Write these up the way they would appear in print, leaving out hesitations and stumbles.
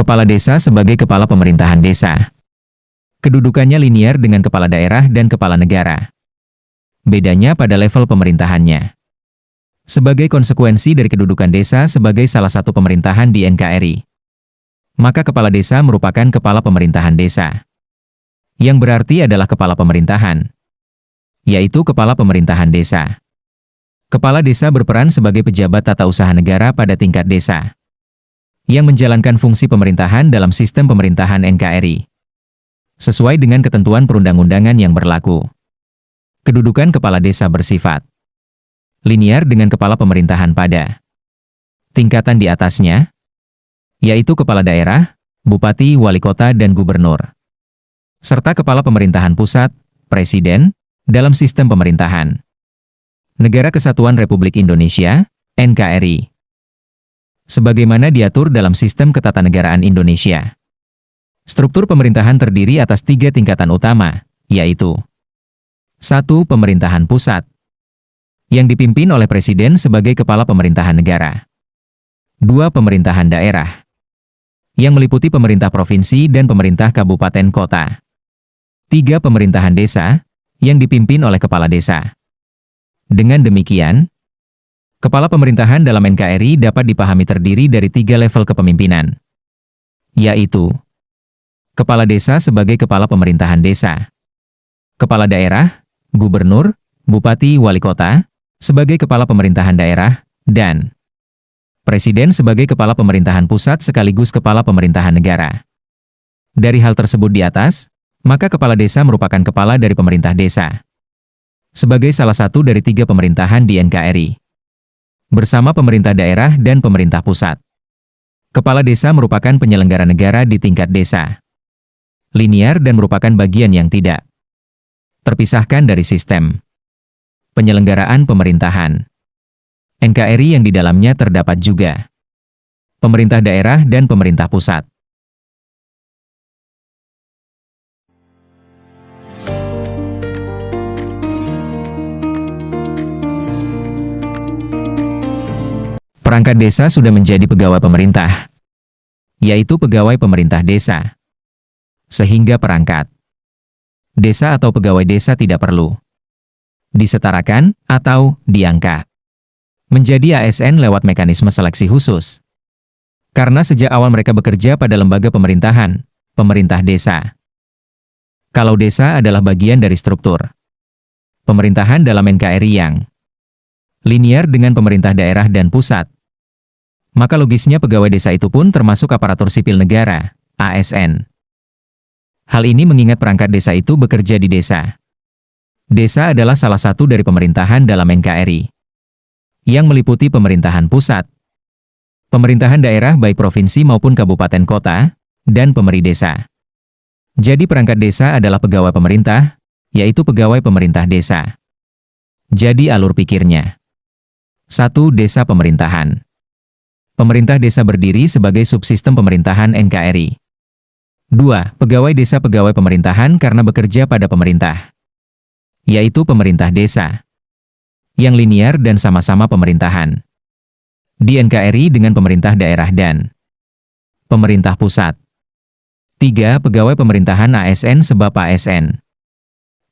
Kepala desa sebagai kepala pemerintahan desa. Kedudukannya linear dengan kepala daerah dan kepala negara. Bedanya pada level pemerintahannya. Sebagai konsekuensi dari kedudukan desa sebagai salah satu pemerintahan di NKRI, maka kepala desa merupakan kepala pemerintahan desa. Yang berarti adalah kepala pemerintahan, yaitu kepala pemerintahan desa. Kepala desa berperan sebagai pejabat tata usaha negara pada tingkat desa, yang menjalankan fungsi pemerintahan dalam sistem pemerintahan NKRI, sesuai dengan ketentuan perundang-undangan yang berlaku. Kedudukan kepala desa bersifat linear dengan kepala pemerintahan pada tingkatan di atasnya, yaitu kepala daerah, bupati, wali kota, dan gubernur, serta kepala pemerintahan pusat, presiden, dalam sistem pemerintahan Negara Kesatuan Republik Indonesia, NKRI, sebagaimana diatur dalam Sistem Ketatanegaraan Indonesia. Struktur pemerintahan terdiri atas 3 tingkatan utama, yaitu 1. Pemerintahan pusat, yang dipimpin oleh Presiden sebagai kepala pemerintahan negara. 2. Pemerintahan daerah, yang meliputi pemerintah provinsi dan pemerintah kabupaten kota. 3. Pemerintahan desa, yang dipimpin oleh kepala desa. Dengan demikian, kepala pemerintahan dalam NKRI dapat dipahami terdiri dari 3 level kepemimpinan, yaitu kepala desa sebagai kepala pemerintahan desa, kepala daerah, gubernur, bupati, wali kota, sebagai kepala pemerintahan daerah, dan presiden sebagai kepala pemerintahan pusat sekaligus kepala pemerintahan negara. Dari hal tersebut di atas, maka kepala desa merupakan kepala dari pemerintah desa, sebagai salah satu dari 3 pemerintahan di NKRI, bersama pemerintah daerah dan pemerintah pusat. Kepala desa merupakan penyelenggara negara di tingkat desa, linear dan merupakan bagian yang tidak terpisahkan dari sistem penyelenggaraan pemerintahan NKRI yang di dalamnya terdapat juga pemerintah daerah dan pemerintah pusat. Perangkat desa sudah menjadi pegawai pemerintah, yaitu pegawai pemerintah desa, sehingga perangkat desa atau pegawai desa tidak perlu disetarakan atau diangkat menjadi ASN lewat mekanisme seleksi khusus. Karena sejak awal mereka bekerja pada lembaga pemerintahan, pemerintah desa. Kalau desa adalah bagian dari struktur pemerintahan dalam NKRI yang linear dengan pemerintah daerah dan pusat, maka logisnya pegawai desa itu pun termasuk aparatur sipil negara, ASN. Hal ini mengingat perangkat desa itu bekerja di desa. Desa adalah salah satu dari pemerintahan dalam NKRI, yang meliputi pemerintahan pusat, pemerintahan daerah baik provinsi maupun kabupaten kota, dan pemeri desa. Jadi perangkat desa adalah pegawai pemerintah, yaitu pegawai pemerintah desa. Jadi alur pikirnya. 1. Desa pemerintahan. Pemerintah desa berdiri sebagai subsistem pemerintahan NKRI. 2. Pegawai desa pegawai pemerintahan karena bekerja pada pemerintah, yaitu pemerintah desa, yang linear dan sama-sama pemerintahan di NKRI dengan pemerintah daerah dan pemerintah pusat. 3. Pegawai pemerintahan ASN sebab ASN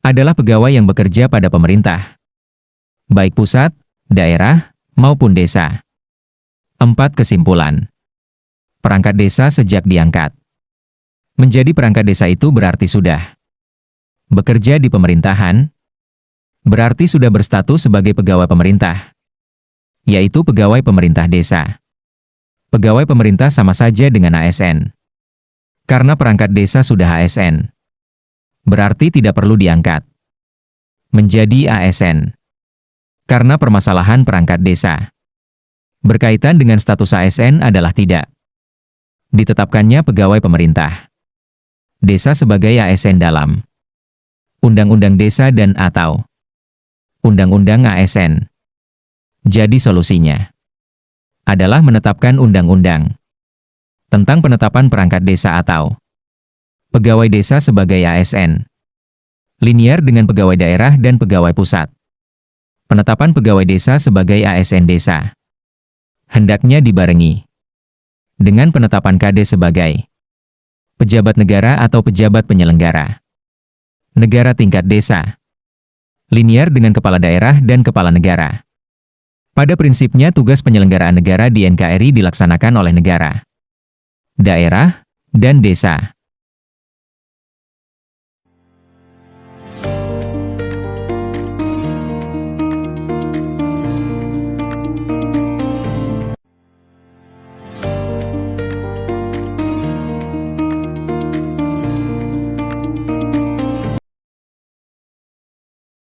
adalah pegawai yang bekerja pada pemerintah, baik pusat, daerah, maupun desa. 4. Kesimpulan. Perangkat desa sejak diangkat menjadi perangkat desa itu berarti sudah bekerja di pemerintahan, berarti sudah berstatus sebagai pegawai pemerintah, yaitu pegawai pemerintah desa. Pegawai pemerintah sama saja dengan ASN. Karena perangkat desa sudah ASN, berarti tidak perlu diangkat menjadi ASN. Karena permasalahan perangkat desa berkaitan dengan status ASN adalah tidak ditetapkannya pegawai pemerintah desa sebagai ASN dalam Undang-Undang Desa dan atau Undang-Undang ASN. Jadi solusinya adalah menetapkan undang-undang tentang penetapan perangkat desa atau pegawai desa sebagai ASN, linear dengan pegawai daerah dan pegawai pusat. Penetapan pegawai desa sebagai ASN desa hendaknya dibarengi dengan penetapan KD sebagai pejabat negara atau pejabat penyelenggara negara tingkat desa, linear dengan kepala daerah dan kepala negara. Pada prinsipnya tugas penyelenggaraan negara di NKRI dilaksanakan oleh negara, daerah, dan desa.